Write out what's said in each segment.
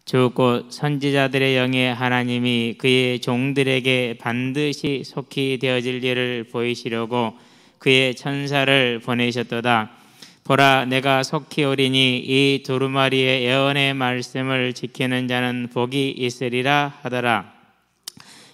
주 곧 선지자들의 영의 하나님이 그의 종들에게 반드시 속히 되어질 일을 보이시려고 그의 천사를 보내셨도다. 보라, 내가 속히 오리니 이 두루마리의 예언의 말씀을 지키는 자는 복이 있으리라 하더라.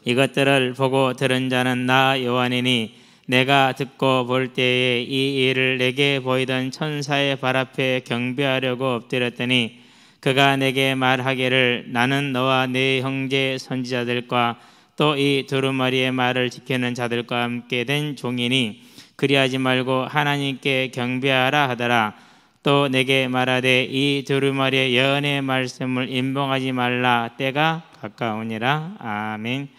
이것들을 보고 들은 자는 나 요한이니 내가 듣고 볼 때에 이 일을 내게 보이던 천사의 발 앞에 경배하려고 엎드렸더니 그가 내게 말하기를 나는 너와 네 형제 선지자들과 또 이 두루마리의 말을 지키는 자들과 함께 된 종이니 그리하지 말고 하나님께 경배하라 하더라. 또 내게 말하되 이 두루마리의 예언의 말씀을 임봉하지 말라, 때가 가까우니라. 아멘.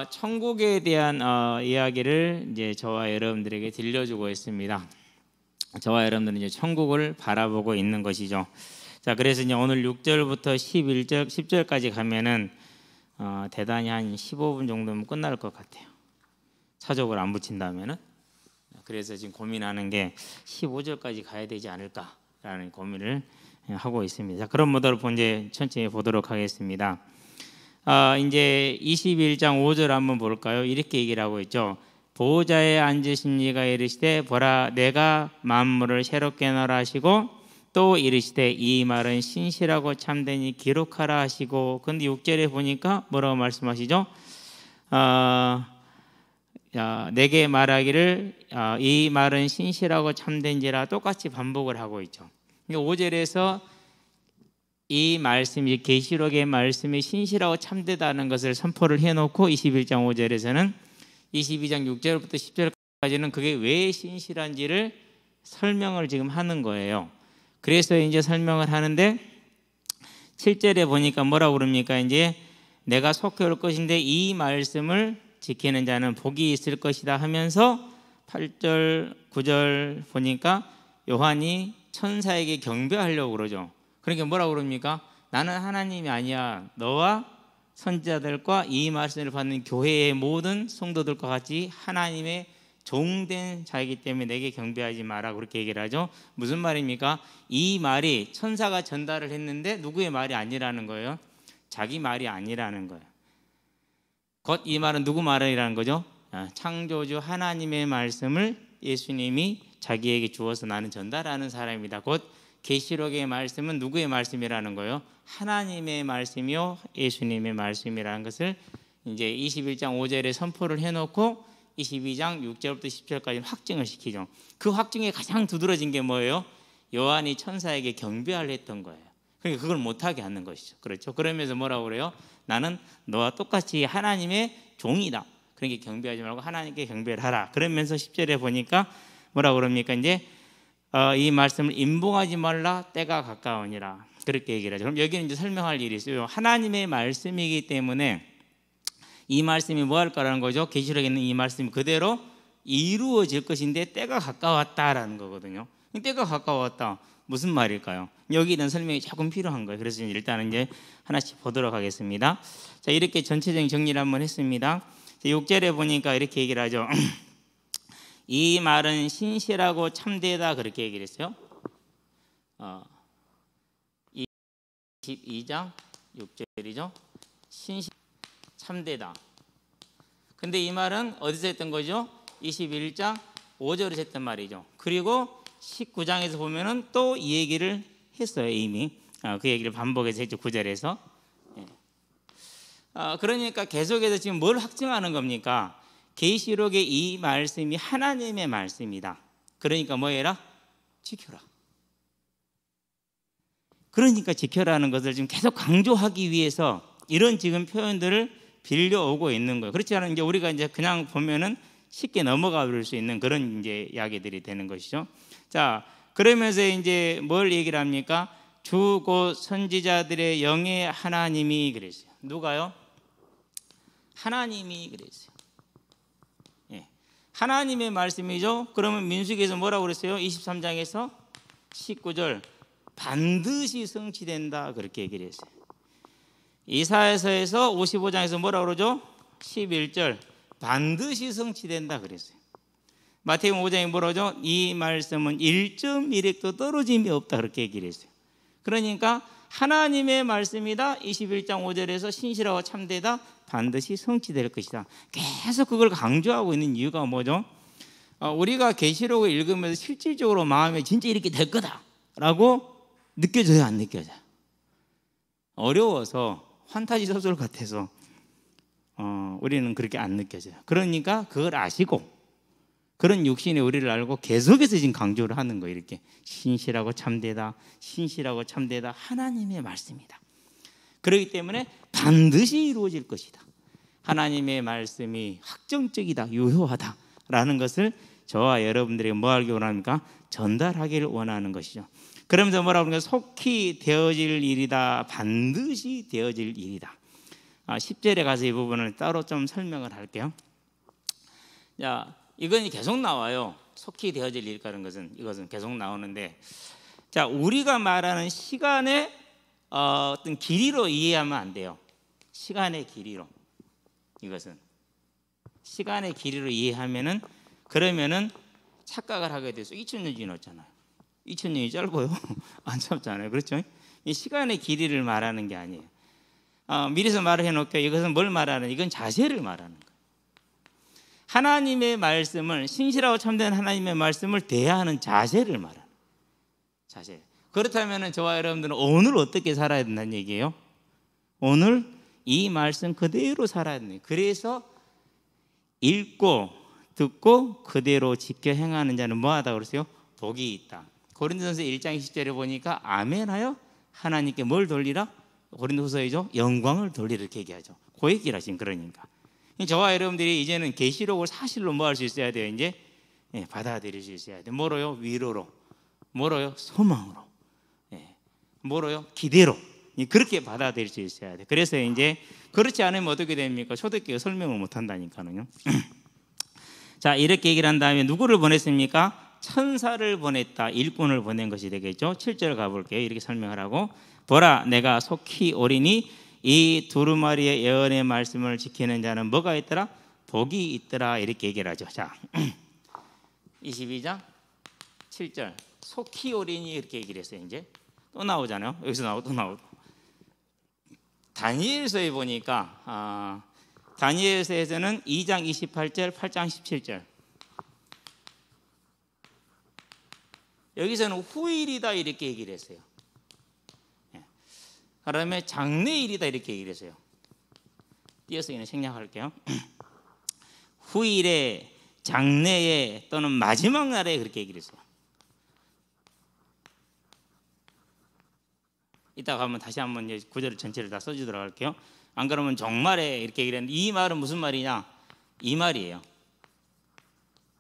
천국에 대한 이야기를 이제 저와 여러분들에게 들려주고 있습니다. 저와 여러분들은 이제 천국을 바라보고 있는 것이죠. 자, 그래서 이제 오늘 6절부터 11절, 10절까지 가면은 대단히 한 15분 정도면 끝날 것 같아요. 차적을 안 붙인다면은. 그래서 지금 고민하는 게 15절까지 가야 되지 않을까라는 고민을 하고 있습니다. 자, 그런 모델을 이제 천천히 보도록 하겠습니다. 이제 21장 5절 한번 볼까요? 이렇게 얘기를 하고 있죠. 보호자에 앉으신 이가 이르시되 보라, 내가 만물을 새롭게 하노라 하시고 또 이르시되 이 말은 신실하고 참되니 기록하라 하시고. 근데 6절에 보니까 뭐라고 말씀하시죠? 내게 말하기를 이 말은 신실하고 참된지라 똑같이 반복을 하고 있죠. 5절에서 이 말씀이 계시록의 말씀이 신실하고 참되다는 것을 선포를 해놓고 21장 5절에서는 22장 6절부터 10절까지는 그게 왜 신실한지를 설명을 지금 하는 거예요. 그래서 이제 설명을 하는데 7절에 보니까 뭐라고 그럽니까? 이제 내가 속히 올 것인데 이 말씀을 지키는 자는 복이 있을 것이다 하면서 8절 9절 보니까 요한이 천사에게 경배하려고 그러죠. 그러니까 뭐라고 그럽니까? 나는 하나님이 아니야. 너와 선지자들과 이 말씀을 받는 교회의 모든 성도들과 같이 하나님의 종된 자이기 때문에 내게 경배하지 마라, 그렇게 얘기를 하죠. 무슨 말입니까? 이 말이 천사가 전달을 했는데 누구의 말이 아니라는 거예요? 자기 말이 아니라는 거예요. 곧 이 말은 누구 말이라는 거죠? 창조주 하나님의 말씀을 예수님이 자기에게 주어서 나는 전달하는 사람이다. 곧 계시록의 말씀은 누구의 말씀이라는 거예요? 하나님의 말씀이요 예수님의 말씀이라는 것을 이제 21장 5절에 선포를 해놓고 22장 6절부터 10절까지 확증을 시키죠. 그 확증에 가장 두드러진 게 뭐예요? 요한이 천사에게 경배하려 했던 거예요. 그러니까 그걸 못하게 하는 것이죠. 그렇죠? 그러면서 뭐라고 그래요? 나는 너와 똑같이 하나님의 종이다. 그러니까 경배하지 말고 하나님께 경배를 하라. 그러면서 10절에 보니까 뭐라고 그럽니까? 이제 이 말씀을 임봉하지 말라, 때가 가까우니라, 그렇게 얘기를 하죠. 그럼 여기는 이제 설명할 일이 있어요. 하나님의 말씀이기 때문에 이 말씀이 뭐 할 거라는 거죠? 계시록에 있는 이 말씀이 그대로 이루어질 것인데 때가 가까웠다라는 거거든요. 때가 가까웠다, 무슨 말일까요? 여기에 대한 설명이 조금 필요한 거예요. 그래서 일단은 이제 하나씩 보도록 하겠습니다. 자, 이렇게 전체적인 정리를 한번 했습니다. 6절에 보니까 이렇게 얘기를 하죠. 이 말은 신실하고 참되다, 그렇게 얘기를 했어요. 22장 6절이죠. 신실 참되다. 근데 이 말은 어디서 했던 거죠? 21장 5절에서 했던 말이죠. 그리고 19장에서 보면은 또 이 얘기를 했어요. 이미 그 얘기를 반복해서 했죠. 9절에서. 그러니까 계속해서 지금 뭘 확증하는 겁니까? 계시록의 이 말씀이 하나님의 말씀이다. 그러니까 뭐 해라? 지켜라. 그러니까 지켜라는 것을 지금 계속 강조하기 위해서 이런 지금 표현들을 빌려오고 있는 거예요. 그렇지 않은 이제 우리가 이제 그냥 보면은 쉽게 넘어가 버릴 수 있는 그런 이제 이야기들이 되는 것이죠. 자, 그러면서 이제 뭘 얘기를 합니까? 주 곧 선지자들의 영의 하나님이 그랬어요. 누가요? 하나님이 그랬어요. 하나님의 말씀이죠. 그러면 민수기에서 뭐라고 그랬어요? 23장에서 19절 반드시 성취된다, 그렇게 얘기를 했어요. 이사야서에서 55장에서 뭐라고 그러죠? 11절 반드시 성취된다 그랬어요. 마태복음 5장에 뭐라고 그러죠? 이 말씀은 1.1획도 떨어짐이 없다, 그렇게 얘기를 했어요. 그러니까 하나님의 말씀이다. 21장 5절에서 신실하고 참되다. 반드시 성취될 것이다. 계속 그걸 강조하고 있는 이유가 뭐죠? 우리가 계시록을 읽으면서 실질적으로 마음에 진짜 이렇게 될 거다라고 느껴져요, 안 느껴져요? 어려워서 판타지 소설 같아서 우리는 그렇게 안 느껴져요. 그러니까 그걸 아시고 그런 육신의 우리를 알고 계속해서 지금 강조를 하는 거예요. 이렇게 신실하고 참되다, 신실하고 참되다. 하나님의 말씀이다. 그렇기 때문에 반드시 이루어질 것이다. 하나님의 말씀이 확정적이다, 유효하다라는 것을 저와 여러분들에게 뭐 하길 원합니까? 전달하기를 원하는 것이죠. 그러면서 뭐라고 하는가? 속히 되어질 일이다, 반드시 되어질 일이다. 10절에 가서 이 부분을 따로 좀 설명을 할게요. 자, 이건 계속 나와요. 속히 되어질 일이라는 것은 이것은 계속 나오는데, 자, 우리가 말하는 시간의 어떤 길이로 이해하면 안 돼요. 시간의 길이로. 이것은 시간의 길이로 이해하면은 그러면은 착각을 하게 돼서 2000년 지났잖아요. 2000년이 짧아요? 안 짧잖아요. 그렇죠? 이 시간의 길이를 말하는 게 아니에요. 미리서 말을 해놓을게요. 이것은 뭘 말하는? 이건 자세를 말하는 거예요. 하나님의 말씀을, 신실하고 참된 하나님의 말씀을 대하는 자세를 말하는 자세. 그렇다면 저와 여러분들은 오늘 어떻게 살아야 된다는 얘기예요? 오늘 이 말씀 그대로 살아야 된다. 그래서 읽고 듣고 그대로 지켜 행하는 자는 뭐하다 그러세요? 복이 있다. 고린도전서 1장 20절에 보니까 아멘하여 하나님께 뭘 돌리라? 고린도후서이죠. 영광을 돌리라 이렇게 얘기하죠. 그 얘기를 하신. 그러니까 저와 여러분들이 이제는 계시록을 사실로 뭐 할 수 있어야 돼요? 이제 받아들일 수 있어야 돼요. 뭐로요? 위로로. 뭐로요? 소망으로. 뭐로요? 기대로. 그렇게 받아들일 수 있어야 돼요. 그래서 이제 그렇지 않으면 어떻게 됩니까? 초대교회 설명을 못 한다니까요. 자, 이렇게 얘기를 한 다음에 누구를 보냈습니까? 천사를 보냈다. 일꾼을 보낸 것이 되겠죠. 7절 가볼게요. 이렇게 설명을 하고, 보라, 내가 속히 오리니 이 두루마리의 예언의 말씀을 지키는 자는 뭐가 있더라? 복이 있더라. 이렇게 얘기를 하죠. 자, 22장 7절 속히 오리니 이렇게 얘기를 했어요. 이제 또 나오잖아요. 여기서 나오고 또 나오고. 다니엘서에 보니까 다니엘서에서는 2장 28절 8장 17절 여기서는 후일이다 이렇게 얘기를 했어요. 그다음에 장래일이다 이렇게 얘기를 했어요. 띄어서 그냥 생략할게요. 후일에, 장래에 또는 마지막 날에 그렇게 얘기를 했어요. 이따가 한번 다시 한번 구절을 전체를 다 써주도록 할게요. 안 그러면 정말에 이렇게 얘기를 했는데, 이 말은 무슨 말이냐? 이 말이에요.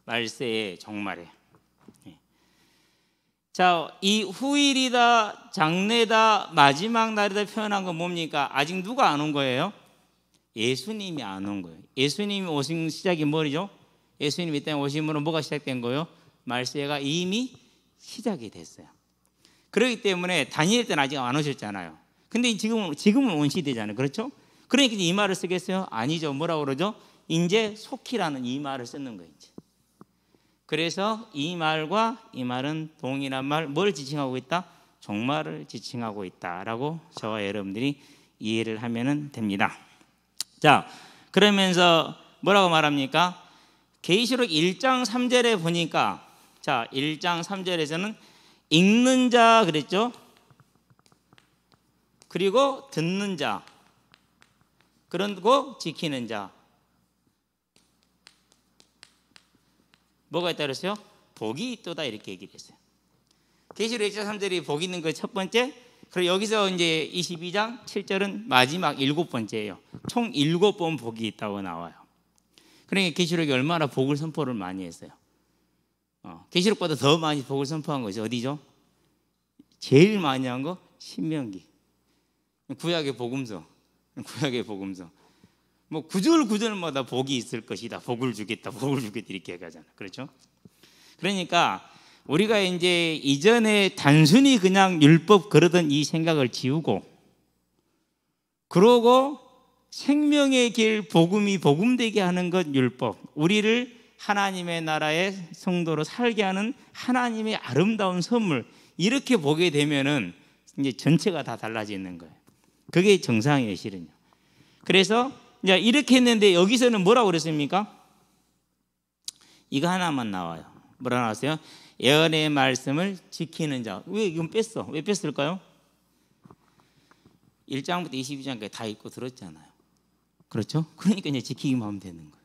말세에 정말에. 자, 이 후일이다, 장래다, 마지막 날이다 표현한 건 뭡니까? 아직 누가 안 온 거예요? 예수님이 안 온 거예요. 예수님이 오신 시작이 뭐죠? 예수님이 이 땅에 오심으로 뭐가 시작된 거예요? 말세가 이미 시작이 됐어요. 그렇기 때문에 다니엘 때는 아직 안 오셨잖아요. 근데 지금은 온 시대잖아요. 그렇죠? 그러니까 이 말을 쓰겠어요? 아니죠. 뭐라고 그러죠? 이제 속히라는 이 말을 쓰는 거예요. 이제. 그래서 이 말과 이 말은 동일한 말, 뭘 지칭하고 있다? 종말을 지칭하고 있다라고 저와 여러분들이 이해를 하면 됩니다. 자, 그러면서 뭐라고 말합니까? 계시록 1장 3절에 보니까, 자, 1장 3절에서는 읽는 자 그랬죠? 그리고 듣는 자, 그리고 지키는 자. 뭐가 있다 그랬어요? 복이 있도다 이렇게 얘기를 했어요. 계시록 1장 3절이 복 있는 거 첫 번째. 그리고 여기서 이제 22장 7절은 마지막 7번째예요. 총 7번 복이 있다고 나와요. 그러니까 계시록이 얼마나 복을 선포를 많이 했어요. 계시록보다 더 많이 복을 선포한 것이 어디죠? 제일 많이 한 거 신명기. 구약의 복음서. 구약의 복음서. 뭐 구절마다 복이 있을 것이다. 복을 주겠다. 복을 주겠다 이렇게 얘기하잖아요. 그렇죠? 그러니까 우리가 이제 이전에 단순히 그냥 율법 그러던 이 생각을 지우고, 그러고 생명의 길 복음이 복음되게 하는 것 율법, 우리를 하나님의 나라의 성도로 살게 하는 하나님의 아름다운 선물, 이렇게 보게 되면은 이제 전체가 다 달라지는 거예요. 그게 정상이에요, 실은요. 그래서 이제 이렇게 했는데 여기서는 뭐라고 그랬습니까? 이거 하나만 나와요. 뭐라 나왔어요? 예언의 말씀을 지키는 자. 왜 이건 뺐어? 왜 뺐을까요? 1장부터 22장까지 다 읽고 들었잖아요. 그렇죠? 그러니까 이제 지키기만 하면 되는 거예요.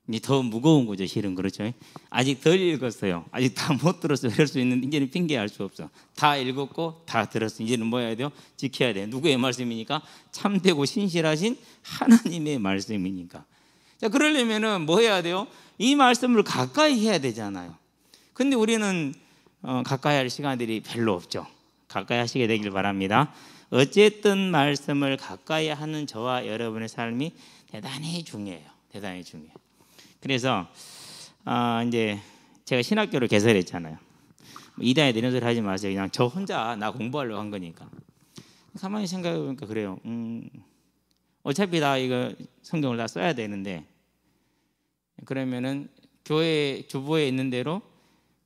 이제 더 무거운 거죠, 실은. 그렇죠? 아직 덜 읽었어요. 아직 다 못 들었어요. 그럴 수 있는데 이제는 핑계할 수 없어. 다 읽었고 다 들었어요. 이제는 뭐 해야 돼요? 지켜야 돼요. 누구의 말씀이니까? 참되고 신실하신 하나님의 말씀이니까. 자, 그러려면은 뭐 해야 돼요? 이 말씀을 가까이 해야 되잖아요. 근데 우리는 가까이 할 시간들이 별로 없죠. 가까이 하시게 되길 바랍니다. 어쨌든 말씀을 가까이 하는 저와 여러분의 삶이 대단히 중요해요. 대단히 중요해요. 그래서 이제 제가 신학교를 개설했잖아요. 이단에 이런 소리 하지 마세요. 그냥 저 혼자 나 공부하려고 한 거니까. 가만히 생각해 보니까 그래요. 어차피 다 이거 성경을 다 써야 되는데, 그러면은 교회 주보에 있는 대로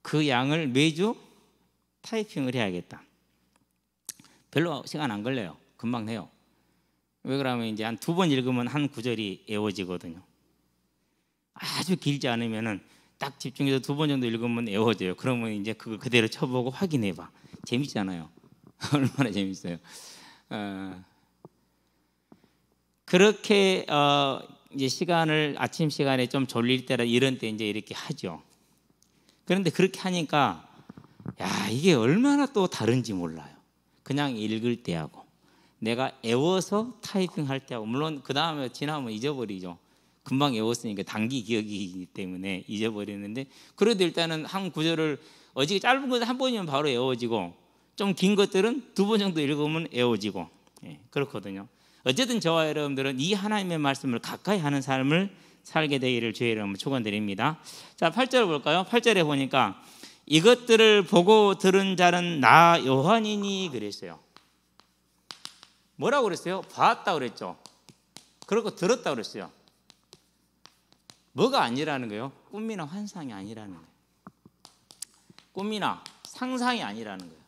그 양을 매주 타이핑을 해야겠다. 별로 시간 안 걸려요. 금방 해요. 왜 그러면 이제 한 2번 읽으면 한 구절이 외워지거든요. 아주 길지 않으면은 딱 집중해서 2번 정도 읽으면 외워져요. 그러면 이제 그걸 그대로 쳐보고 확인해봐. 재밌잖아요. 얼마나 재밌어요. 그렇게 이제 시간을 아침 시간에 좀 졸릴 때라 이런 때 이제 이렇게 하죠. 그런데 그렇게 하니까 야, 이게 얼마나 또 다른지 몰라요. 그냥 읽을 때하고 내가 외워서 타이핑할 때하고, 물론 그 다음에 지나면 잊어버리죠. 금방 외웠으니까 단기 기억이기 때문에 잊어버리는데, 그래도 일단은 한 구절을 어지게 짧은 것은 한 번이면 바로 외워지고, 좀 긴 것들은 2번 정도 읽으면 외워지고, 그렇거든요. 어쨌든 저와 여러분들은 이 하나님의 말씀을 가까이 하는 삶을 살게 되기를 주의 이름으로 축원드립니다. 자, 8절 볼까요? 8절에 보니까 이것들을 보고 들은 자는 나 요한이니 그랬어요. 뭐라고 그랬어요? 봤다 그랬죠. 그리고 들었다 그랬어요. 뭐가 아니라는 거예요? 꿈이나 환상이 아니라는 거예요. 꿈이나 상상이 아니라는 거예요.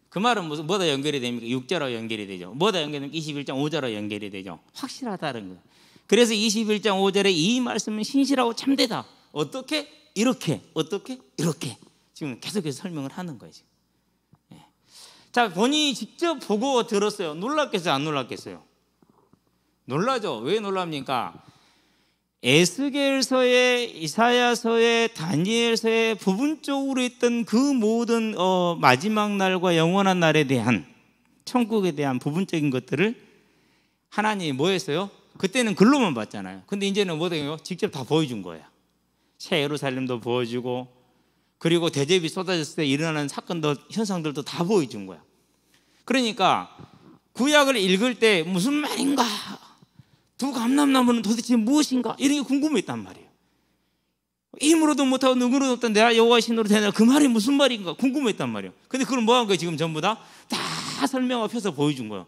그 말은 무슨 뭐다 연결이 됩니까? 6절로 연결이 되죠. 뭐다 연결되면 21장 5절로 연결이 되죠. 확실하다는 거예요. 그래서 21장 5절에 이 말씀은 신실하고 참되다. 어떻게? 이렇게. 어떻게? 이렇게. 지금 계속해서 설명을 하는 거예요. 지금. 자, 본인이 직접 보고 들었어요. 놀랐겠어요? 안 놀랐겠어요? 놀라죠. 왜 놀랍니까? 에스겔서에, 이사야서에, 다니엘서에 부분적으로 있던 그 모든 마지막 날과 영원한 날에 대한, 천국에 대한 부분적인 것들을 하나님이 뭐 했어요? 그때는 글로만 봤잖아요. 근데 이제는 뭐 돼요? 직접 다 보여준 거예요. 새 예루살렘도 보여주고, 그리고 대접이 쏟아졌을 때 일어나는 사건도, 현상들도 다 보여준 거야. 그러니까 구약을 읽을 때 무슨 말인가, 두 감람나무는 도대체 무엇인가, 이런 게 궁금했단 말이에요. 힘으로도 못하고 능으로도 못한 내가 여호와의 신으로 되나, 그 말이 무슨 말인가 궁금했단 말이에요. 근데 그걸 뭐 한 거예요? 지금 전부 다 설명을 펴서 보여준 거예요.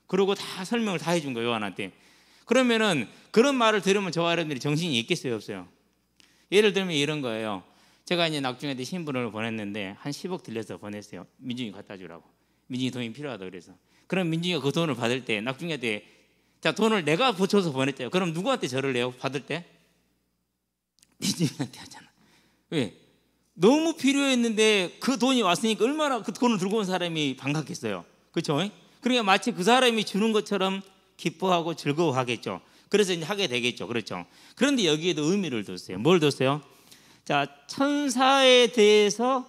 그리고 다 설명을 다 해준 거예요, 요한한테. 그러면은 그런 말을 들으면 저와 여러분들이 정신이 있겠어요, 없어요? 예를 들면 이런 거예요. 제가 이제 낙중한테 신분을 보냈는데 한 10억 들려서 보냈어요. 민중이 갖다 주라고. 민중이 돈이 필요하다 그래서. 그럼 민중이가 그 돈을 받을 때 낙중한테, 자, 돈을 내가 붙여서 보냈대요. 그럼 누구한테 절을 내요? 받을 때? 민중이한테 하잖아. 왜? 너무 필요했는데 그 돈이 왔으니까 얼마나 그 돈을 들고 온 사람이 반갑겠어요. 그렇죠? 그러니까 마치 그 사람이 주는 것처럼 기뻐하고 즐거워하겠죠. 그래서 이제 하게 되겠죠. 그렇죠? 그런데 여기에도 의미를 뒀어요. 뭘 뒀어요? 자, 천사에 대해서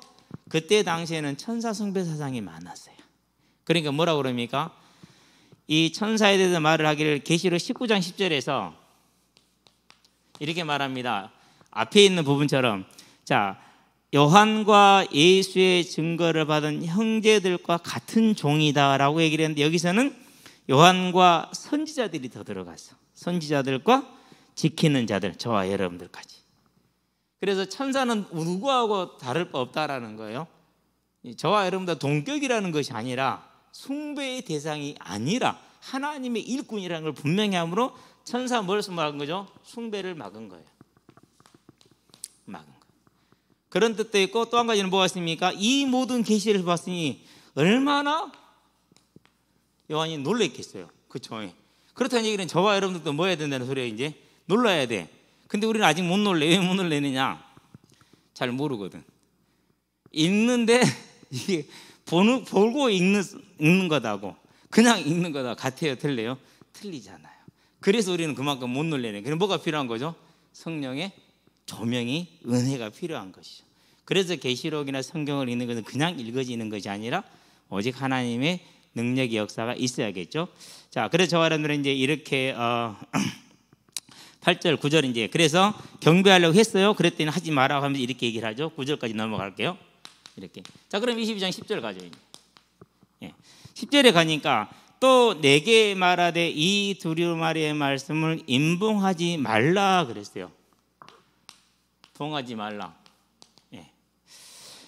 그때 당시에는 천사 숭배 사상이 많았어요. 그러니까 뭐라고 그럽니까? 이 천사에 대해서 말을 하기를 계시록 19장 10절에서 이렇게 말합니다. 앞에 있는 부분처럼, 자, 요한과 예수의 증거를 받은 형제들과 같은 종이다라고 얘기를 했는데, 여기서는 요한과 선지자들이 더 들어갔어. 선지자들과 지키는 자들, 저와 여러분들까지. 그래서 천사는 누구하고 다를 바 없다라는 거예요. 저와 여러분들 동격이라는 것이 아니라, 숭배의 대상이 아니라 하나님의 일꾼이라는 걸 분명히 함으로 천사 뭘 막은 거죠? 숭배를 막은 거예요. 막은 거예요. 그런 뜻도 있고, 또 한 가지는 뭐가 있습니까? 이 모든 계시를 봤으니 얼마나 요한이 놀랬겠어요. 그렇죠? 그렇다는 얘기는 저와 여러분들도 뭐 해야 된다는 소리예요. 이제 놀라야 돼. 근데 우리는 아직 못 놀래. 왜 못 놀래느냐? 잘 모르거든. 읽는데 이게 보고 읽는 거다고 그냥 읽는 거다 같아요, 틀려요? 틀리잖아요. 그래서 우리는 그만큼 못 놀래네. 그럼 뭐가 필요한 거죠? 성령의 조명이, 은혜가 필요한 것이죠. 그래서 계시록이나 성경을 읽는 것은 그냥 읽어지는 것이 아니라 오직 하나님의 능력의 역사가 있어야겠죠. 자, 그래서 저와 여러분들은 이제 이렇게 8절, 9절 이제 그래서 경배하려고 했어요. 그랬더니 하지 마라 하면서 이렇게 얘기를 하죠. 9절까지 넘어갈게요. 이렇게. 자, 그럼 22장 10절 가죠. 이제. 10절에 가니까 또 내게 말하되 이 두루마리의 말씀을 임봉하지 말라 그랬어요. 봉하지 말라.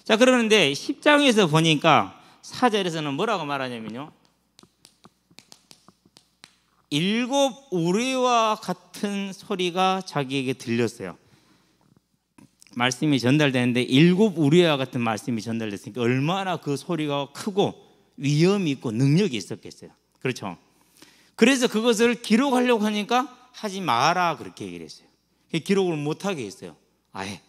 자, 그러는데 10장에서 보니까 4절에서는 뭐라고 말하냐면요, 7 우레와 같은 소리가 자기에게 들렸어요. 말씀이 전달되는데 7 우레와 같은 말씀이 전달됐으니까 얼마나 그 소리가 크고 위험이 있고 능력이 있었겠어요. 그렇죠? 그래서 그것을 기록하려고 하니까 하지 마라 그렇게 얘기를 했어요. 기록을 못하게 했어요, 아예.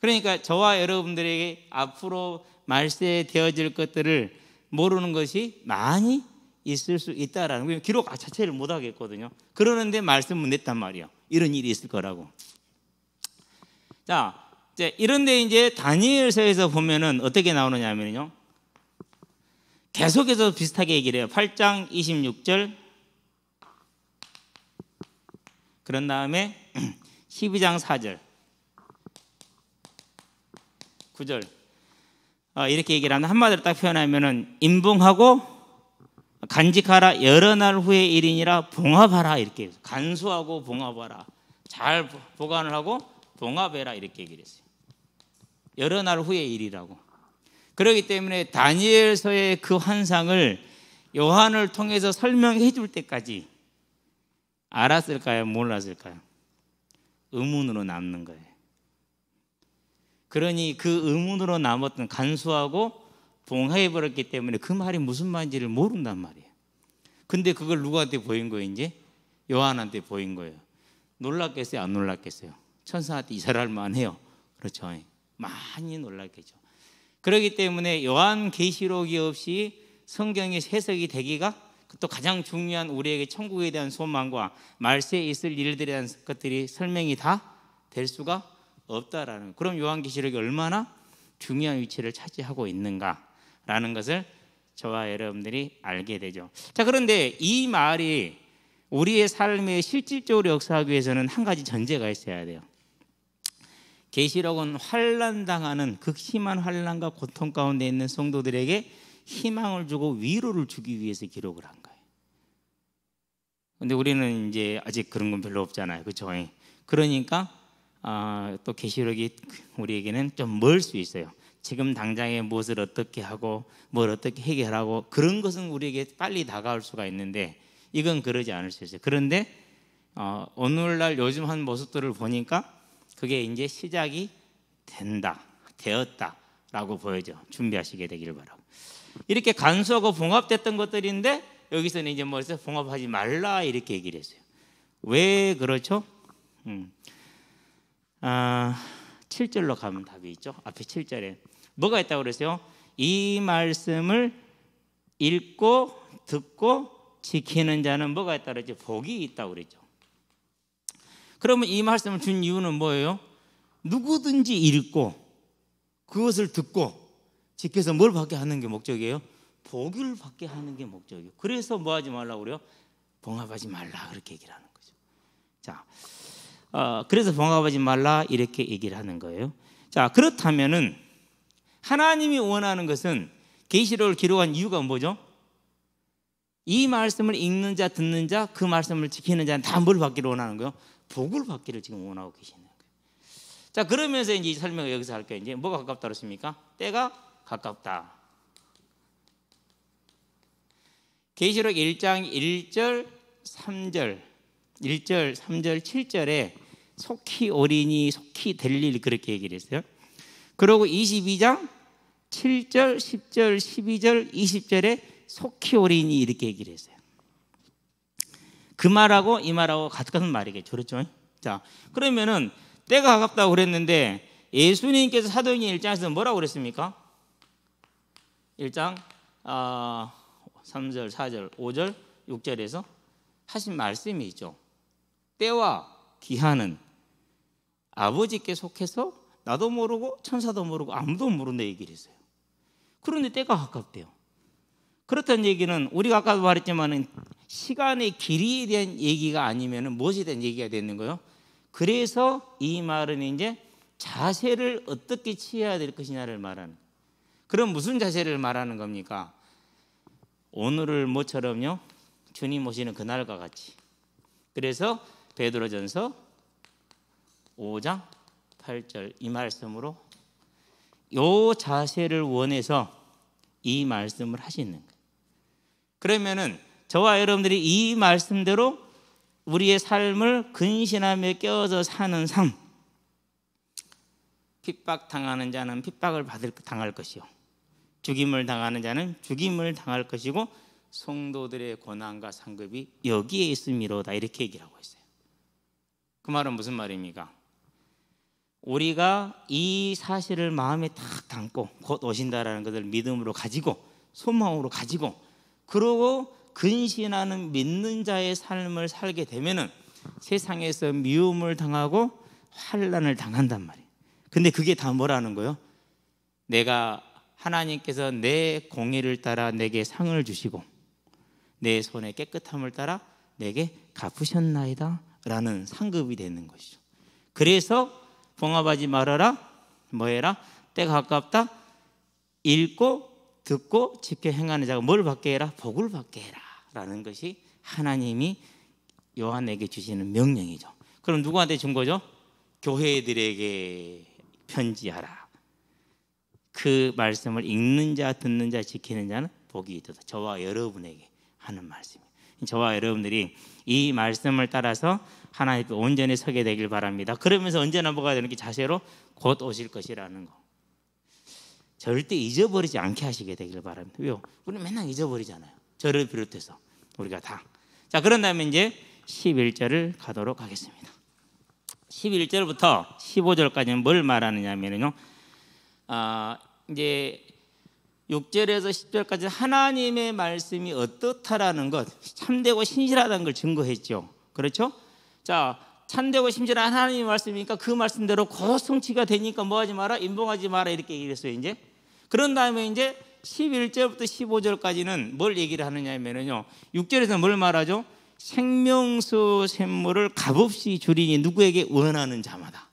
그러니까 저와 여러분들에게 앞으로 말세되어질 것들을 모르는 것이 많이 있을 수 있다라는 거예요. 기록 자체를 못 하겠거든요. 그러는데 말씀은 냈단 말이에요. 이런 일이 있을 거라고. 자, 이런데 이제 다니엘서에서 보면은 어떻게 나오느냐면요, 계속해서 비슷하게 얘기를 해요. 8장 26절, 그런 다음에 12장 4절, 9절 이렇게 얘기를 하는, 한마디로 딱 표현하면은 임봉하고 간직하라, 여러 날 후의 일이니라, 봉합하라 이렇게 해서 간수하고 봉합하라, 잘 보관을 하고 봉합해라 이렇게 얘기를 했어요. 여러 날 후의 일이라고. 그렇기 때문에 다니엘서의 그 환상을 요한을 통해서 설명해 줄 때까지 알았을까요? 몰랐을까요? 의문으로 남는 거예요. 그러니 그 의문으로 남았던, 간수하고 봉합해버렸기 때문에 그 말이 무슨 말인지를 모른단 말이에요. 근데 그걸 누구한테 보인 거예요? 이제 요한한테 보인 거예요. 놀랐겠어요? 안 놀랐겠어요? 천사한테 이사할 만해요. 그렇죠? 많이 놀랐겠죠. 그렇기 때문에 요한 계시록이 없이 성경이 해석이 되기가, 또 가장 중요한 우리에게 천국에 대한 소망과 말세에 있을 일들에 대한 것들이 설명이 다 될 수가 없다라는, 그럼 요한계시록이 얼마나 중요한 위치를 차지하고 있는가라는 것을 저와 여러분들이 알게 되죠. 자, 그런데 이 말이 우리의 삶에 실질적으로 역사하기 위해서는 한 가지 전제가 있어야 돼요. 계시록은 환난당하는, 극심한 환난과 고통 가운데 있는 성도들에게 희망을 주고 위로를 주기 위해서 기록을 한 거예요. 근데 우리는 이제 아직 그런 건 별로 없잖아요. 그렇죠? 그러니까 또 계시록이 우리에게는 좀 멀 수 있어요. 지금 당장에 무엇을 어떻게 하고 뭘 어떻게 해결하고 그런 것은 우리에게 빨리 다가올 수가 있는데, 이건 그러지 않을 수 있어요. 그런데 오늘날 요즘 한 모습들을 보니까 그게 이제 시작이 되었다라고 보여져. 준비하시게 되기를 바라고. 이렇게 간수하고 봉합됐던 것들인데 여기서는 이제 뭐래서 봉합하지 말라 이렇게 얘기를 했어요. 왜 그렇죠? 7절로 가면 답이 있죠. 앞에 7절에 뭐가 있다고 그랬어요? 이 말씀을 읽고 듣고 지키는 자는 뭐가 있다고 그랬죠? 복이 있다고 그랬죠. 그러면 이 말씀을 준 이유는 뭐예요? 누구든지 읽고 그것을 듣고 지켜서 뭘 받게 하는 게 목적이에요? 복을 받게 하는 게 목적이에요. 그래서 뭐 하지 말라고 그래요? 봉합하지 말라 그렇게 얘기를 하는 거죠. 자, 그래서 봉합하지 말라 이렇게 얘기를 하는 거예요. 자, 그렇다면은 하나님이 원하는 것은, 계시록을 기록한 이유가 뭐죠? 이 말씀을 읽는 자, 듣는 자, 그 말씀을 지키는 자는 다 뭘 받기를 원하는 거예요? 복을 받기를 지금 원하고 계시는 거예요. 자, 그러면서 이제 설명을 여기서 할 거예요. 이제 뭐가 가깝다 그랬습니까? 때가 가깝다. 계시록 1장 1절 3절 1절 3절 7절에 속히 오리니 속히 될 일 그렇게 얘기를 했어요. 그리고 22장 7절, 10절, 12절, 20절에 속히 오리니 이렇게 얘기를 했어요. 그 말하고 이 말하고 같은 말이겠죠. 그렇죠? 자, 그러면은 때가 가깝다고 그랬는데 예수님께서 사도행전 1장에서 뭐라고 그랬습니까? 1장 3절, 4절, 5절, 6절에서 하신 말씀이 있죠. 때와 기한은 아버지께 속해서 나도 모르고 천사도 모르고 아무도 모른다 얘기를 했어요. 그런데 때가 가깝대요. 그렇다는 얘기는 우리가 아까도 말했지만 시간의 길이에 대한 얘기가 아니면 무엇에 대한 얘기가 되는 거예요? 그래서 이 말은 이제 자세를 어떻게 취해야 될 것이냐를 말하는. 그럼 무슨 자세를 말하는 겁니까? 오늘을 뭐처럼요? 주님 오시는 그날과 같이. 그래서 베드로전서 5장 8절 이 말씀으로 이 자세를 원해서 이 말씀을 하시는 거예요. 그러면은 저와 여러분들이 이 말씀대로 우리의 삶을 근신하며 껴서 사는 삶, 핍박당하는 자는 핍박을 당할 것이요, 죽임을 당하는 자는 죽임을 당할 것이고 성도들의 고난과 상급이 여기에 있음이로다 이렇게 얘기를 하고 있어요. 그 말은 무슨 말입니까? 우리가 이 사실을 마음에 딱 담고 곧 오신다라는 것을 믿음으로 가지고 소망으로 가지고 그러고 근신하는 믿는 자의 삶을 살게 되면은 세상에서 미움을 당하고 환난을 당한단 말이에요. 근데 그게 다 뭐라는 거예요? 내가 하나님께서 내 공의를 따라 내게 상을 주시고 내 손의 깨끗함을 따라 내게 갚으셨나이다 라는 상급이 되는 것이죠. 그래서 봉합하지 말아라, 뭐해라, 때가 가깝다, 읽고 듣고 지켜 행하는 자가 뭘 받게 해라? 복을 받게 해라 라는 것이 하나님이 요한에게 주시는 명령이죠. 그럼 누구한테 준 거죠? 교회들에게 편지하라. 그 말씀을 읽는 자, 듣는 자, 지키는 자는 복이 있다. 저와 여러분에게 하는 말씀이에요. 저와 여러분들이 이 말씀을 따라서 하나님께 온전히 서게 되길 바랍니다. 그러면서 언제나 뭐가 되는 게 자세로 곧 오실 것이라는 거 절대 잊어버리지 않게 하시게 되길 바랍니다. 왜요? 우리는 맨날 잊어버리잖아요. 저를 비롯해서 우리가 다. 자, 그런 다음에 이제 11절을 가도록 하겠습니다. 11절부터 15절까지는 뭘 말하느냐면요, 이제 6절에서 10절까지 하나님의 말씀이 어떻다라는 것, 참되고 신실하다는 걸 증거했죠. 그렇죠? 자, 참되고 신실한 하나님의 말씀이니까 그 말씀대로 곧 성취가 되니까 뭐 하지 마라? 인봉하지 마라 이렇게 얘기했어요. 이제 그런 다음에 이제 11절부터 15절까지는 뭘 얘기를 하느냐면요, 6절에서 뭘 말하죠? 생명수 샘물을 값없이 주리니 누구에게 원하는 자마다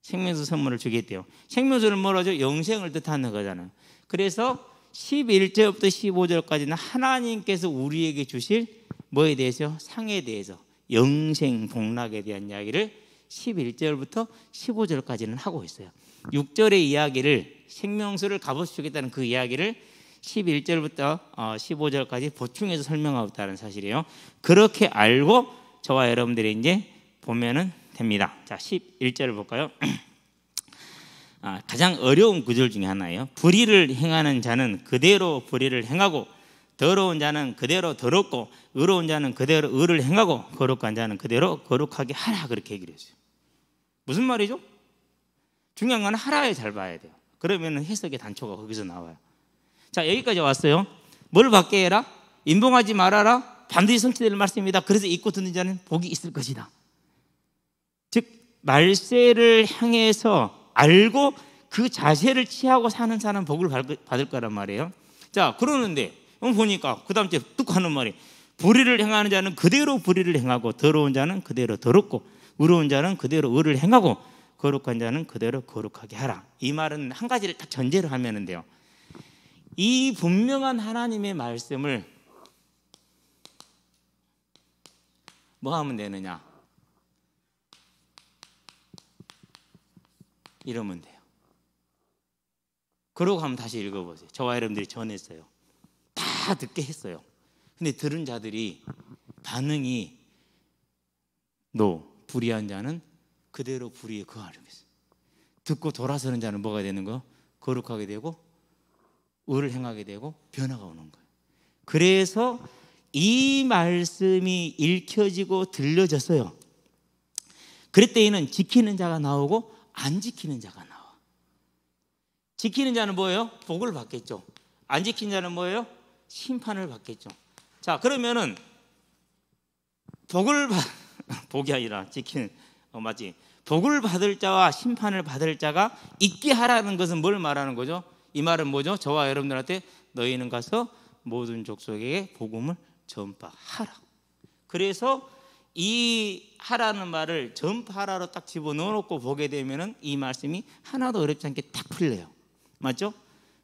생명수 선물을 주겠대요. 생명수를 뭐라죠? 영생을 뜻하는 거잖아요. 그래서 11절부터 15절까지는 하나님께서 우리에게 주실 뭐에 대해서? 상에 대해서, 영생 복락에 대한 이야기를 11절부터 15절까지는 하고 있어요. 6절의 이야기를 생명수를 값없이 주겠다는 그 이야기를 11절부터 15절까지 보충해서 설명하고 있다는 사실이에요. 그렇게 알고 저와 여러분들이 이제 보면은 됩니다. 자, 11절을 볼까요? 가장 어려운 구절 중에 하나예요. 불의를 행하는 자는 그대로 불의를 행하고 더러운 자는 그대로 더럽고 의로운 자는 그대로 의를 행하고 거룩한 자는 그대로 거룩하게 하라 그렇게 얘기를 했어요. 무슨 말이죠? 중요한 건 하라에 잘 봐야 돼요. 그러면 해석의 단초가 거기서 나와요. 자, 여기까지 왔어요. 뭘 받게 해라? 인봉하지 말아라. 반드시 성취될 말씀입니다. 그래서 읽고 듣는 자는 복이 있을 것이다. 즉 말세를 향해서 알고 그 자세를 취하고 사는 사람은 복을 받을 거란 말이에요. 자, 그러는데 보니까 그 다음 주에 뚝 하는 말이 불의를 행하는 자는 그대로 불의를 행하고 더러운 자는 그대로 더럽고 의로운 자는 그대로 의를 행하고 거룩한 자는 그대로 거룩하게 하라. 이 말은 한 가지를 딱 전제로 하면 돼요. 이 분명한 하나님의 말씀을 뭐 하면 되느냐? 이러면 돼요. 그러고 한번 다시 읽어보세요. 저와 여러분들이 전했어요. 다 듣게 했어요. 근데 들은 자들이 반응이 불의한 자는 그대로 불의에 거하려고 했어요. 듣고 돌아서는 자는 뭐가 되는 거? 거룩하게 되고 의를 행하게 되고 변화가 오는 거예요. 그래서 이 말씀이 읽혀지고 들려졌어요. 그때에는 지키는 자가 나오고 안 지키는 자가 나와. 지키는 자는 뭐예요? 복을 받겠죠. 안 지키는 자는 뭐예요? 심판을 받겠죠. 자, 그러면은 복이 아니라 지키는 맞지? 복을 받을 자와 심판을 받을 자가 있게 하라는 것은 뭘 말하는 거죠? 이 말은 뭐죠? 저와 여러분들한테 너희는 가서 모든 족속에게 복음을 전파하라. 그래서 이 하라는 말을 전파하라로 딱 집어넣어 놓고 보게 되면은 이 말씀이 하나도 어렵지 않게 딱 풀려요. 맞죠?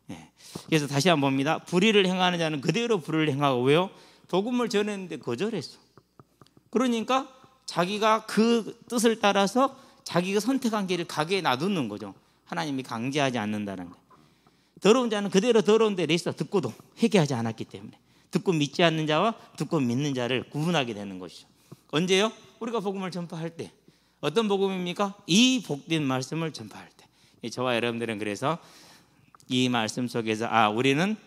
네. 그래서 다시 한번 봅니다. 불의를 행하는 자는 그대로 불의를 행하고, 왜요? 복음을 전했는데 거절했어. 그러니까 자기가 그 뜻을 따라서 자기가 선택한 길을 가게 놔두는 거죠. 하나님이 강제하지 않는다는 거예요. 더러운 자는 그대로 더러운 데에 있어 듣고도 회개하지 않았기 때문에, 듣고 믿지 않는 자와 듣고 믿는 자를 구분하게 되는 것이죠. 언제요? 우리가 복음을 전파할 때. 어떤 복음입니까? 이 복된 말씀을 전파할 때. 저와 여러분들은 그래서 이 말씀 속에서 우리는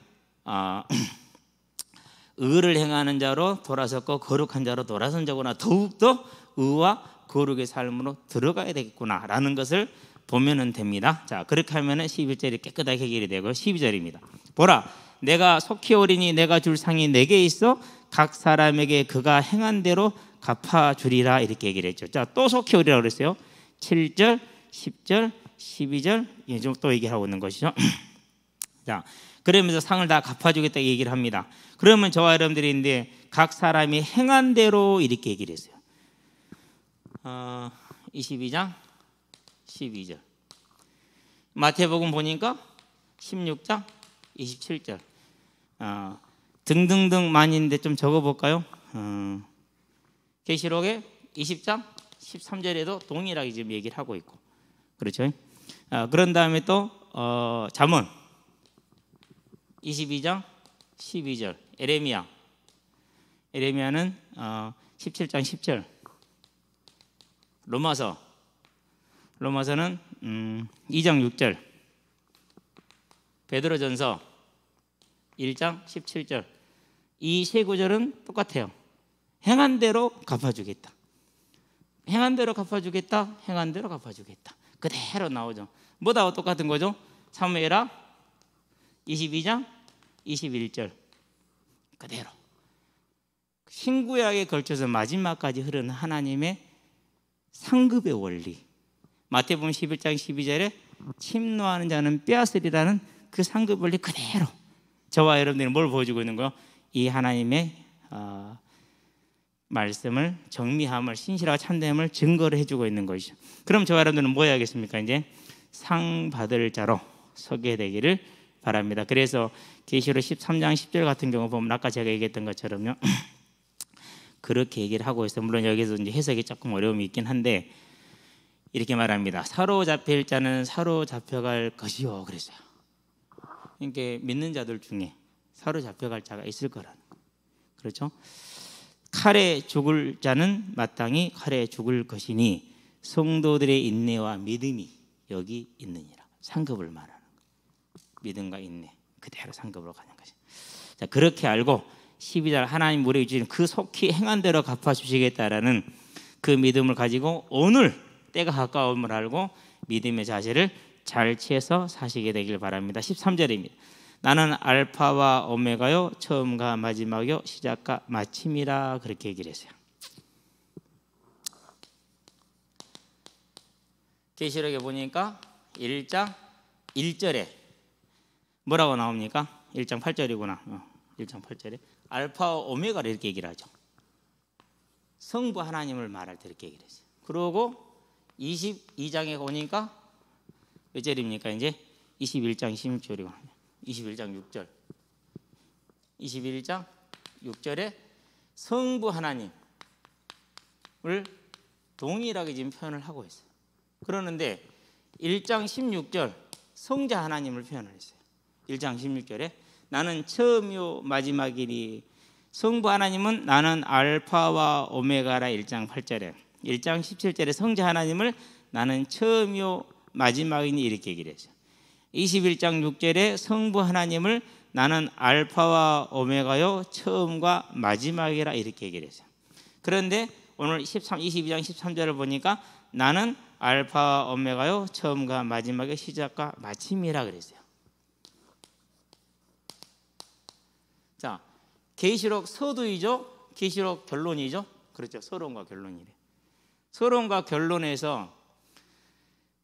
의를 행하는 자로 돌아섰고 거룩한 자로 돌아선 자구나, 더욱더 의와 거룩의 삶으로 들어가야 되겠구나라는 것을 보면 됩니다. 자, 그렇게 하면 11절이 깨끗하게 해결이 되고 12절입니다. 보라, 내가 속히 오리니 내가 줄 상이 내게 있어 각 사람에게 그가 행한 대로 갚아주리라, 이렇게 얘기를 했죠. 자, 또 속히 오리라고 그랬어요. 7절, 10절, 12절 좀 또 얘기하고 있는 것이죠. 자, 그러면서 상을 다 갚아주겠다 얘기를 합니다. 그러면 저와 여러분들이 있는데 각 사람이 행한 대로 이렇게 얘기를 했어요. 22장 12절. 마태복음 보니까 16장 27절. 등등등 많이 있는데 좀 적어볼까요? 계시록에 20장 13절에도 동일하게 지금 얘기를 하고 있고, 그렇죠? 그런 다음에 또 잠언 22장 12절. 에레미야는 17장 10절. 로마서는 2장 6절. 베드로전서 1장 17절. 이 세 구절은 똑같아요. 행한 대로 갚아주겠다. 행한 대로 갚아주겠다. 행한 대로 갚아주겠다. 그대로 나오죠. 뭐다 똑같은 거죠? 사무엘하 22장 21절 그대로. 신구약에 걸쳐서 마지막까지 흐르는 하나님의 상급의 원리. 마태복음 11장 12절에 침노하는 자는 빼앗으리라는 그 상급 원리 그대로 저와 여러분들이 뭘 보여주고 있는 거예요? 이 하나님의 말씀을, 정미함을, 신실하고 참됨을 증거를 해주고 있는 것이죠. 그럼 저와 여러분들은 뭐 해야겠습니까? 이제 상 받을 자로 서게 되기를 바랍니다. 그래서 계시록 13장 10절 같은 경우 보면 아까 제가 얘기했던 것처럼요, 그렇게 얘기를 하고 있어요. 물론 여기서 이제 해석이 조금 어려움이 있긴 한데 이렇게 말합니다. 사로잡힐 자는 사로잡혀갈 것이요, 그랬어요. 그러니까 믿는 자들 중에 사로잡혀갈 자가 있을 거라는 거. 그렇죠? 칼에 죽을 자는 마땅히 칼에 죽을 것이니 성도들의 인내와 믿음이 여기 있느니라. 상급을 말하는 거. 믿음과 인내 그대로 상급으로 가는 것이. 자, 그렇게 알고 12절 하나님 우리에게 주신 그 속히 행한 대로 갚아주시겠다라는 그 믿음을 가지고 오늘 때가 가까움을 알고 믿음의 자세를 잘 취해서 사시게 되길 바랍니다. 13절입니다. 나는 알파와 오메가요, 처음과 마지막이요, 시작과 마침이라, 그렇게 얘기를 했어요. 계시록에 보니까 1장 1절에 뭐라고 나옵니까? 1장 8절이구나. 1장 8절에 알파와 오메가를 이렇게 얘기를 하죠. 성부 하나님을 말할 때 이렇게 얘기를 했어요. 그러고 22장에 보니까 몇 절입니까? 이제 21장 26절이고 21장 6절. 21장 6절에 성부 하나님을 동일하게 지금 표현을 하고 있어요. 그러는데 1장 16절 성자 하나님을 표현을 했어요. 1장 16절에 나는 처음이요 마지막이니, 성부 하나님은 나는 알파와 오메가라. 1장 8절에 1장 17절에 성자 하나님을 나는 처음이요 마지막이니, 이렇게 얘기를 했어요. 21장 6절에 성부 하나님을 나는 알파와 오메가요 처음과 마지막이라 이렇게 얘기를 했어요. 그런데 오늘 22장 13절을 보니까 나는 알파와 오메가요 처음과 마지막의 시작과 마침이라 그랬어요. 자, 계시록 서두이죠. 계시록 결론이죠. 그렇죠. 서론과 결론이래. 서론과 결론에서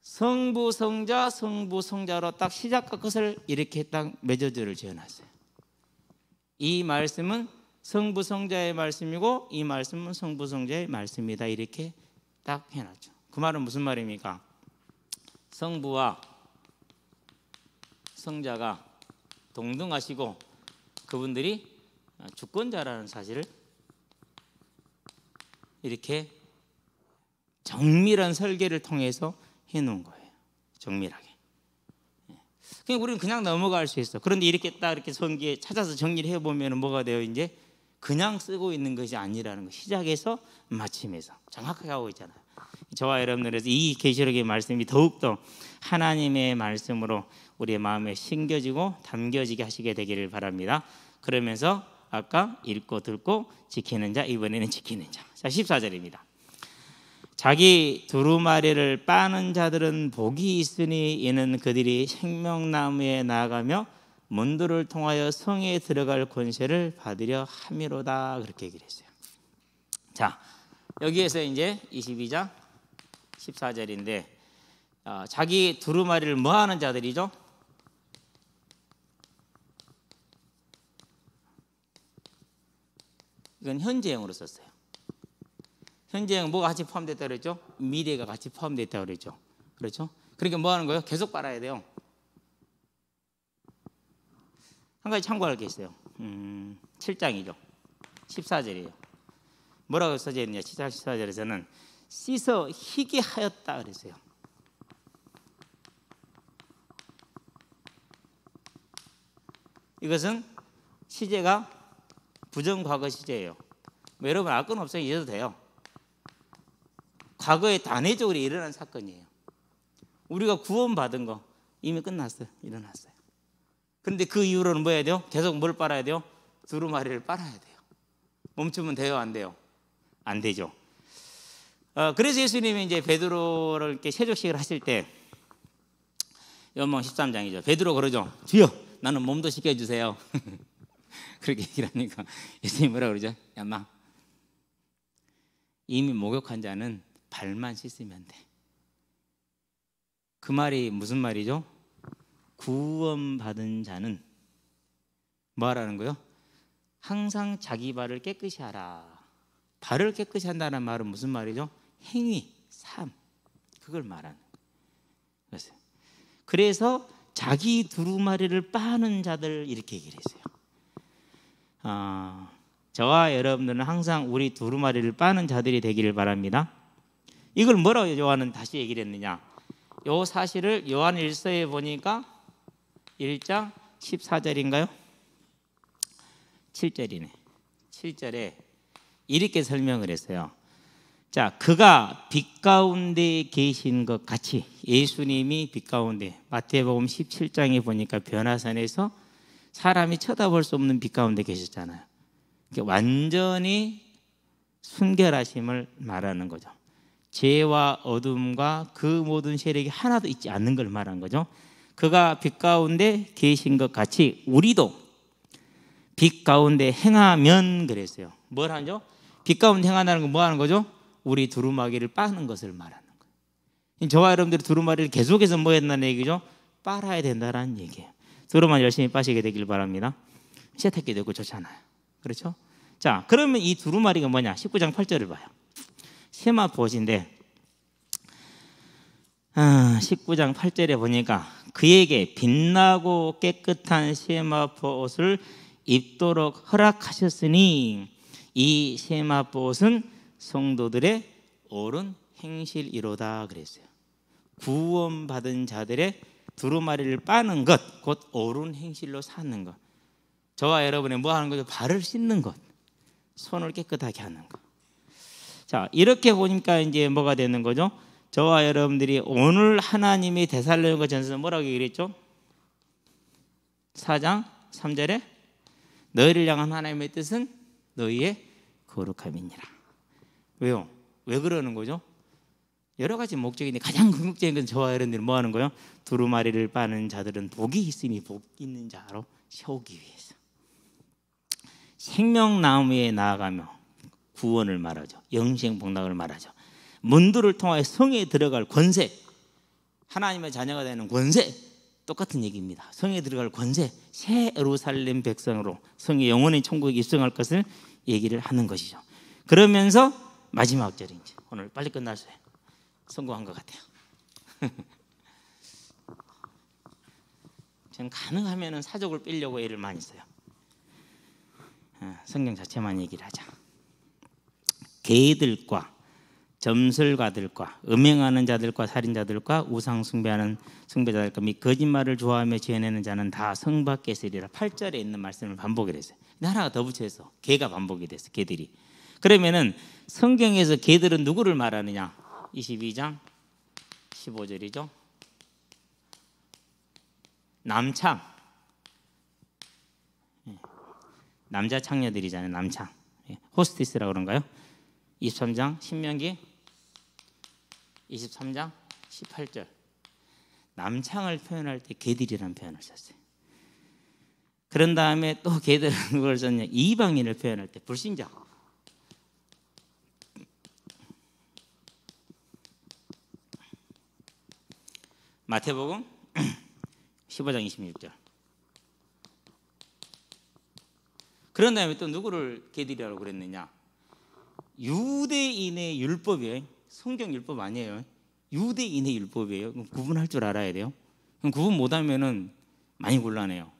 성부 성자 성부 성자로 딱 시작과 끝을 이렇게 딱 맺어들을 지어놨어요. 이 말씀은 성부 성자의 말씀이고 이 말씀은 성부 성자의 말씀이다 이렇게 딱 해놨죠. 그 말은 무슨 말입니까? 성부와 성자가 동등하시고 그분들이 주권자라는 사실을 이렇게 정밀한 설계를 통해서 해놓은 거예요. 정밀하게. 그냥 우리는 그냥 넘어갈 수 있어. 그런데 이렇게 딱 이렇게 성기에 찾아서 정리를 해보면 뭐가 돼요? 이제 그냥 쓰고 있는 것이 아니라는 거. 시작에서 마침에서 정확하게 하고 있잖아요. 저와 여러분들에서 이 계시록의 말씀이 더욱더 하나님의 말씀으로 우리의 마음에 심겨지고 담겨지게 하시게 되기를 바랍니다. 그러면서 아까 읽고 듣고 지키는 자, 이번에는 지키는 자. 자, 14절입니다. 자기 두루마리를 빠는 자들은 복이 있으니 이는 그들이 생명나무에 나아가며 문들을 통하여 성에 들어갈 권세를 받으려 함이로다. 그렇게 얘기를 했어요. 자, 여기에서 이제 22장 14절인데 자기 두루마리를 뭐하는 자들이죠? 이건 현재형으로 썼어요. 현재형 뭐가 같이 포함됐다 그랬죠? 미래가 같이 포함됐다 그랬죠. 그렇죠? 그러니까 뭐 하는 거예요? 계속 빨아야 돼요. 한 가지 참고할 게 있어요. 7장이죠. 14절이에요. 뭐라고 써져 있느냐? 7장 14절에서는 씻어 희게 하였다 그랬어요. 이것은 시제가 부정과거 시제예요. 뭐 여러분 알 건 없어요. 잊어도 돼요. 과거에 단회적으로 일어난 사건이에요. 우리가 구원받은 거 이미 끝났어요. 일어났어요. 그런데 그 이후로는 뭐 해야 돼요? 계속 뭘 빨아야 돼요? 두루마리를 빨아야 돼요. 멈추면 돼요? 안 돼요? 안 되죠. 그래서 예수님이 이제 베드로를 이렇게 세족식을 하실 때 요한복음 13장이죠. 베드로 그러죠. 주여 나는 몸도 씻겨주세요. 그렇게 얘기를 하니까 예수님이 뭐라 그러죠? 야, 마 이미 목욕한 자는 발만 씻으면 돼. 그 말이 무슨 말이죠? 구원받은 자는 뭐 하라는 거예요? 항상 자기 발을 깨끗이 하라. 발을 깨끗이 한다는 말은 무슨 말이죠? 행위, 삶, 그걸 말하는 거예요. 그래서 자기 두루마리를 빠는 자들 이렇게 얘기를 했어요. 저와 여러분들은 항상 우리 두루마리를 빠는 자들이 되기를 바랍니다. 이걸 뭐라고 요한은 다시 얘기를 했느냐? 요 사실을 요한 1서에 보니까 1장 14절인가요? 7절이네. 7절에 이렇게 설명을 했어요. 자, 그가 빛 가운데 계신 것 같이 예수님이 빛 가운데 마태복음 17장에 보니까 변화산에서 사람이 쳐다볼 수 없는 빛 가운데 계셨잖아요. 완전히 순결하심을 말하는 거죠. 죄와 어둠과 그 모든 세력이 하나도 있지 않는 걸 말한 거죠. 그가 빛 가운데 계신 것 같이 우리도 빛 가운데 행하면 그랬어요. 뭘 하죠? 빛 가운데 행한다는 건 뭐 하는 거죠? 우리 두루마기를 빠는 것을 말하는 거예요. 저와 여러분들이 두루마리를 계속해서 뭐 했다는 얘기죠? 빨아야 된다는 얘기예요. 두루마리 열심히 빠시게 되길 바랍니다. 세탁기 되고 좋잖아요. 그렇죠? 자, 그러면 이 두루마리가 뭐냐? 19장 8절을 봐요. 세마포옷인데 19장 8절에 보니까 그에게 빛나고 깨끗한 세마포옷을 입도록 허락하셨으니 이 세마포옷은 성도들의 옳은 행실이로다 그랬어요. 구원받은 자들의 두루마리를 빠는 것, 곧 옳은 행실로 사는 것. 저와 여러분의 뭐 하는 거죠? 발을 씻는 것, 손을 깨끗하게 하는 것. 자, 이렇게 보니까 이제 뭐가 되는 거죠? 저와 여러분들이 오늘 하나님이 데살로니가 전서에서 뭐라고 얘기했죠? 4장 3절에 너희를 향한 하나님의 뜻은 너희의 거룩함이니라. 왜요? 왜 그러는 거죠? 여러 가지 목적인데 가장 궁극적인 건 저와 여러분들이 뭐 하는 거예요? 두루마리를 빠는 자들은 복이 있으니 복 있는 자로 세우기 위해서. 생명나무에 나아가며 구원을 말하죠. 영생복락을 말하죠. 문들을 통하여 성에 들어갈 권세, 하나님의 자녀가 되는 권세, 똑같은 얘기입니다. 성에 들어갈 권세, 새 예루살렘 백성으로 성의 영원히 천국에 입성할 것을 얘기를 하는 것이죠. 그러면서 마지막 절이 이제 오늘 빨리 끝났어요. 성공한 것 같아요. 저는 가능하면 사족을 빼려고 애를 많이 써요. 성경 자체만 얘기를 하자. 개들과 점술가들과 음행하는 자들과 살인자들과 우상 숭배하는 숭배자들과 및 거짓말을 좋아하며 지어내는 자는 다 성 밖에 있으리라. 8절에 있는 말씀을 반복을 했어요. 근데 하나가 더 붙여서 개가 반복이 됐어요. 개들이. 그러면은 성경에서 개들은 누구를 말하느냐? 22장 15절이죠. 남창, 남자 창녀들이잖아요. 남창, 호스티스라고 그런가요? 23장 신명기 23장 18절 남창을 표현할 때 개들이라는 표현을 썼어요. 그런 다음에 또 개들은 누굴 썼냐? 이방인을 표현할 때 불신자. 마태복음 15장 26절. 그런 다음에 또 누구를 개들이라고 그랬느냐? 유대인의 율법이에요. 성경 율법 아니에요. 유대인의 율법이에요. 구분할 줄 알아야 돼요. 구분 못하면은 많이 곤란해요.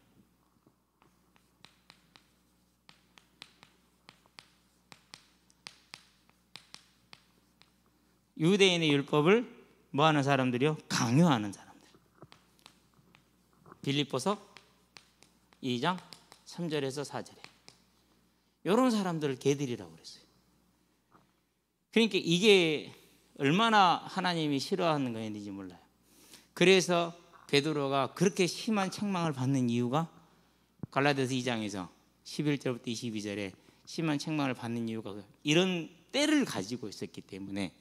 유대인의 율법을 뭐 하는 사람들이요? 강요하는 사람들. 빌립보서 2장 3절에서 4절에 이런 사람들을 개들이라고 그랬어요. 그러니까 이게 얼마나 하나님이 싫어하는 거였는지 몰라요. 그래서 베드로가 그렇게 심한 책망을 받는 이유가 갈라디아서 2장에서 11절부터 22절에 심한 책망을 받는 이유가 이런 때를 가지고 있었기 때문에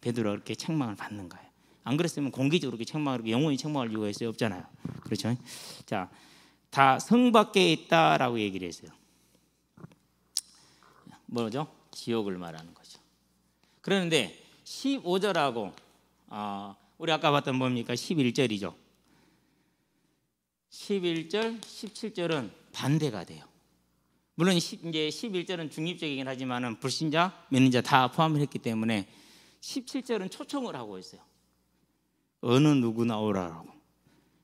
베드로가 그렇게 책망을 받는 거예요. 안 그랬으면 공개적으로 그렇게 책망을 영원히 책망할 이유가 있어요? 없잖아요. 그렇죠? 자, 다 성 밖에 있다라고 얘기를 했어요. 뭐죠? 지옥을 말하는 거죠. 그런데 15절하고 우리 아까 봤던 뭡니까? 11절이죠. 11절, 17절은 반대가 돼요. 물론 이제 11절은 중립적이긴 하지만은 불신자, 믿는 자 다 포함을 했기 때문에 17절은 초청을 하고 있어요. 어느 누구나 오라라고.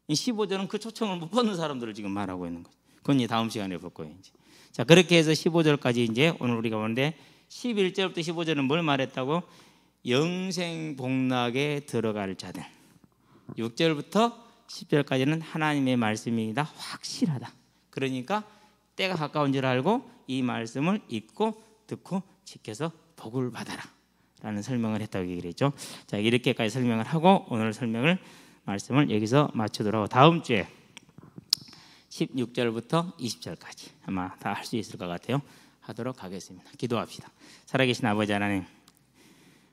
15절은 그 초청을 못 받는 사람들을 지금 말하고 있는 거죠. 그건 이제 다음 시간에 볼 거예요. 이제. 자, 그렇게 해서 15절까지 이제 오늘 우리가 보는데 11절부터 15절은 뭘 말했다고? 영생 복락에 들어갈 자들. 6절부터 10절까지는 하나님의 말씀이다. 확실하다. 그러니까 때가 가까운 줄 알고 이 말씀을 읽고 듣고 지켜서 복을 받아라 라는 설명을 했다고 얘기를 했죠. 자, 이렇게까지 설명을 하고 오늘 말씀을 여기서 마치도록 하고 다음 주에 16절부터 20절까지 아마 다 할 수 있을 것 같아요. 하도록 하겠습니다. 기도합시다. 살아계신 아버지 하나님,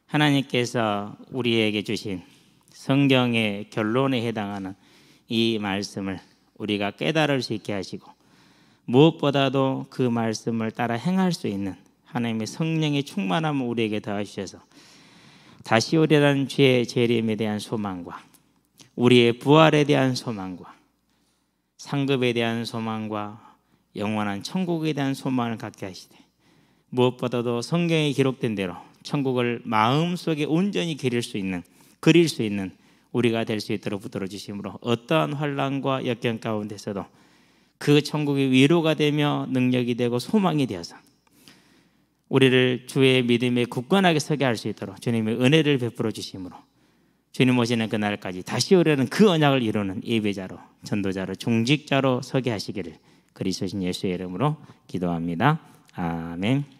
하나님께서 우리에게 주신 성경의 결론에 해당하는 이 말씀을 우리가 깨달을 수 있게 하시고 무엇보다도 그 말씀을 따라 행할 수 있는 하나님의 성령의 충만함을 우리에게 더하셔서 다시 오리라는 주의 재림에 대한 소망과 우리의 부활에 대한 소망과 상급에 대한 소망과 영원한 천국에 대한 소망을 갖게 하시되 무엇보다도 성경에 기록된 대로 천국을 마음속에 온전히 그릴 수 있는 우리가 될 수 있도록 붙들어 주심으로 어떠한 환난과 역경 가운데서도 그 천국이 위로가 되며 능력이 되고 소망이 되어서 우리를 주의 믿음에 굳건하게 서게 할 수 있도록 주님의 은혜를 베풀어 주심으로 주님 오시는 그날까지 다시 오려는 그 언약을 이루는 예배자로 전도자로 중직자로 서게 하시기를 그리스도신 예수의 이름으로 기도합니다. 아멘.